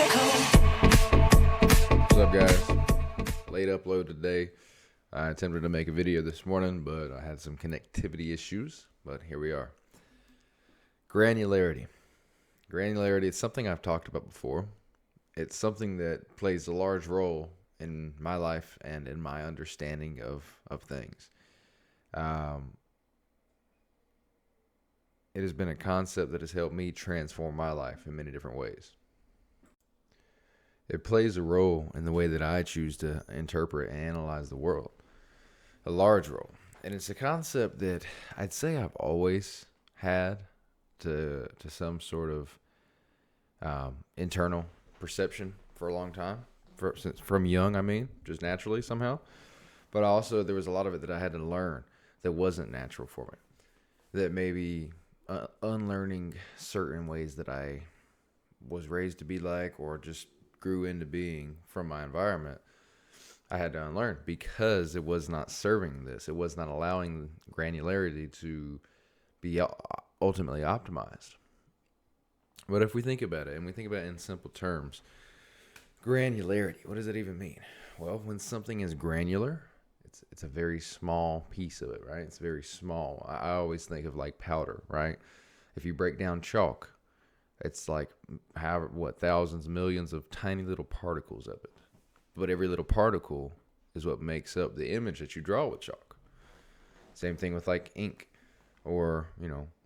What's up, guys? Late upload today. I attempted to make a video this morning, but I had some connectivity issues. But here we are. Granularity. Granularity is something I've talked about before. It's something that plays a large role in my life and in my understanding of things. It has been a concept that has helped me transform my life in many different ways. It plays a role in the way that I choose to interpret and analyze the world. A large role. And it's a concept that I'd say I've always had to some sort of internal perception for a long time. From young, just naturally somehow. But also there was a lot of it that I had to learn that wasn't natural for me. That maybe unlearning certain ways that I was raised to be like, or just grew into being from my environment, I had to unlearn because it was not serving this. It was not allowing granularity to be ultimately optimized. But if we think about it, and we think about it in simple terms, granularity, what does it even mean? Well, when something is granular, it's a very small piece of it, right? It's very small. I always think of like powder, right? If you break down chalk, it's like thousands, millions of tiny little particles of it. But every little particle is what makes up the image that you draw with chalk. Same thing with like ink, or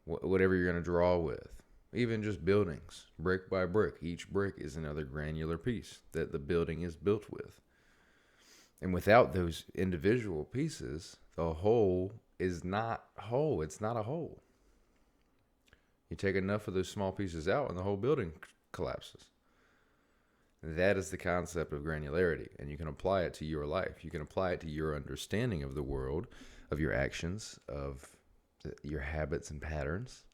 whatever you're going to draw with. Even just buildings, brick by brick. Each brick is another granular piece that the building is built with. And without those individual pieces, the whole is not whole. It's not a whole. You take enough of those small pieces out and the whole building collapses. That is the concept of granularity, and you can apply it to your life. You can apply it to your understanding of the world, of your actions, of your habits and patterns.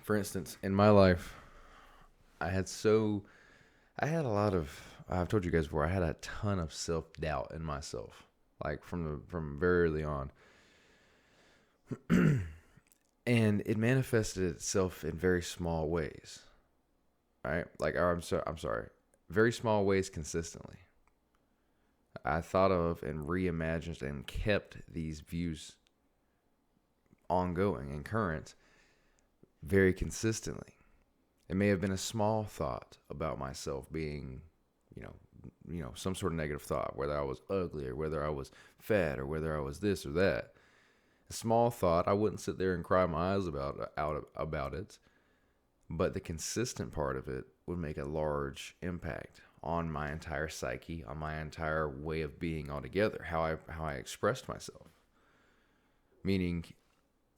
For instance, in my life, I've told you guys before, I had a ton of self-doubt in myself, like from very early on. And it manifested itself in very small ways, right? Very small ways consistently. I thought of and reimagined and kept these views ongoing and current very consistently. It may have been a small thought about myself being, some sort of negative thought, whether I was ugly or whether I was fat or whether I was this or that. A small thought, I wouldn't sit there and cry my eyes about it, but the consistent part of it would make a large impact on my entire psyche, on my entire way of being altogether, how I expressed myself. Meaning,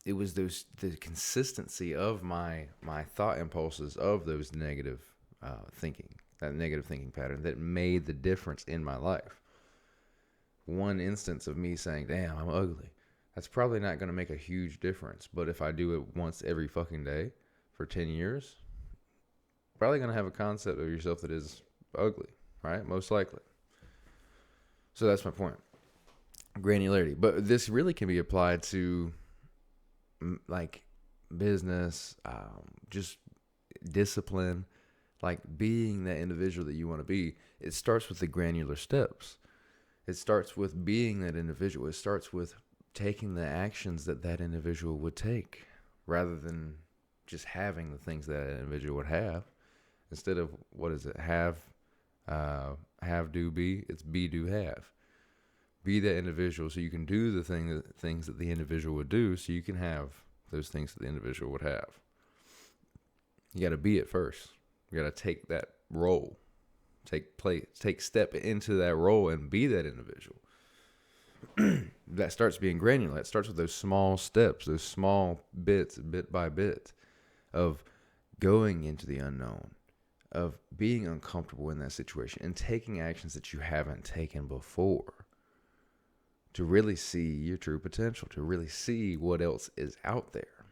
it was the consistency of my thought impulses of those negative that negative thinking pattern that made the difference in my life. One instance of me saying, "Damn, I'm ugly," that's probably not going to make a huge difference. But if I do it once every fucking day for 10 years, probably going to have a concept of yourself that is ugly, right? Most likely. So that's my point. Granularity. But this really can be applied to like business, just discipline, like being that individual that you want to be. It starts with the granular steps. It starts with being that individual. It starts with taking the actions that individual would take, rather than just having the things that individual would have. Instead of, have, do, be, it's be, do, have. Be that individual so you can do the things that the individual would do, so you can have those things that the individual would have. You got to be it first. You got to take that role, take step into that role and be that individual. That starts being granular. It starts with those small steps, those small bits, bit by bit, of going into the unknown, of being uncomfortable in that situation and taking actions that you haven't taken before to really see your true potential, to really see what else is out there.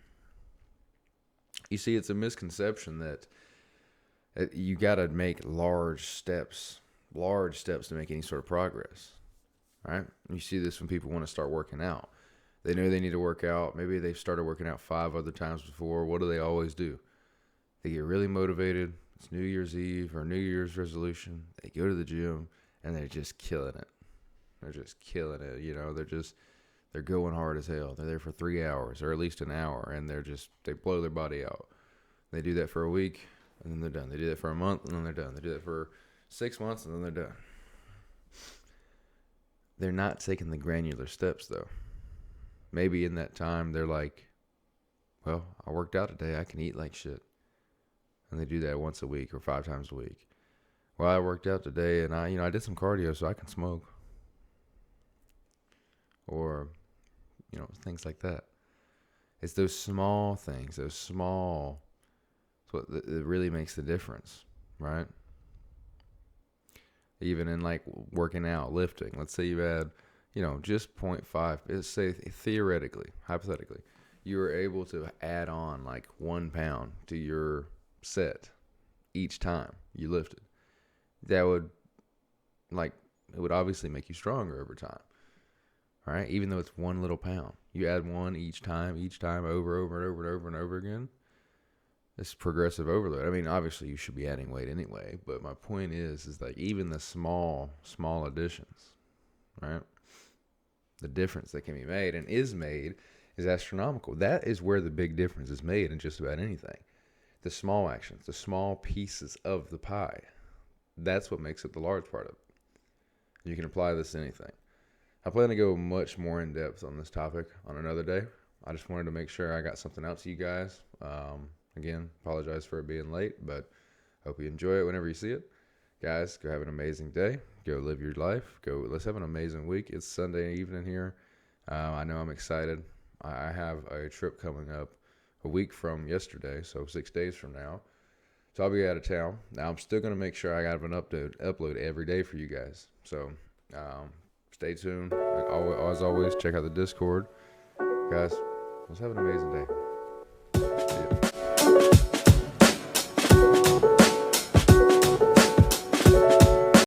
You see, it's a misconception that you got to make large steps to make any sort of progress. Right? You see this when people want to start working out. They know they need to work out. Maybe they've started working out 5 other times before. What do they always do? They get really motivated. it's New Year's Eve or New Year's resolution. They go to the gym and they're just killing it. They're just killing it. They're going hard as hell. They're there for 3 hours or at least an hour, and they blow their body out. They do that for a week and then they're done. They do that for a month and then they're done. They do that for 6 months and then they're done. They're not taking the granular steps though. Maybe in that time they're like, well, I worked out today. I can eat like shit. And they do that once a week or 5 times a week. Well, I worked out today and I did some cardio so I can smoke. Or, things like that. It's those small things, it's what it really makes the difference, right? Even in like working out, lifting. Let's say you had, just 0.5. Let's say theoretically, hypothetically, you were able to add on like 1 pound to your set each time you lifted. That would, it would obviously make you stronger over time, right? Even though it's 1 little pound, you add 1 each time, over again. It's progressive overload. I mean, obviously you should be adding weight anyway, but my point is like even the small additions, right? The difference that can be made and is made is astronomical. That is where the big difference is made in just about anything. The small actions, the small pieces of the pie. That's what makes it the large part of it. You can apply this to anything. I plan to go much more in depth on this topic on another day. I just wanted to make sure I got something out to you guys. Again, apologize for it being late, but hope you enjoy it whenever you see it. Guys, go have an amazing day. Go live your life. Let's have an amazing week. It's Sunday evening here. I know I'm excited. I have a trip coming up a week from yesterday, so 6 days from now. So I'll be out of town. Now, I'm still going to make sure I have an upload every day for you guys. So stay tuned. As always, check out the Discord. Guys, let's have an amazing day.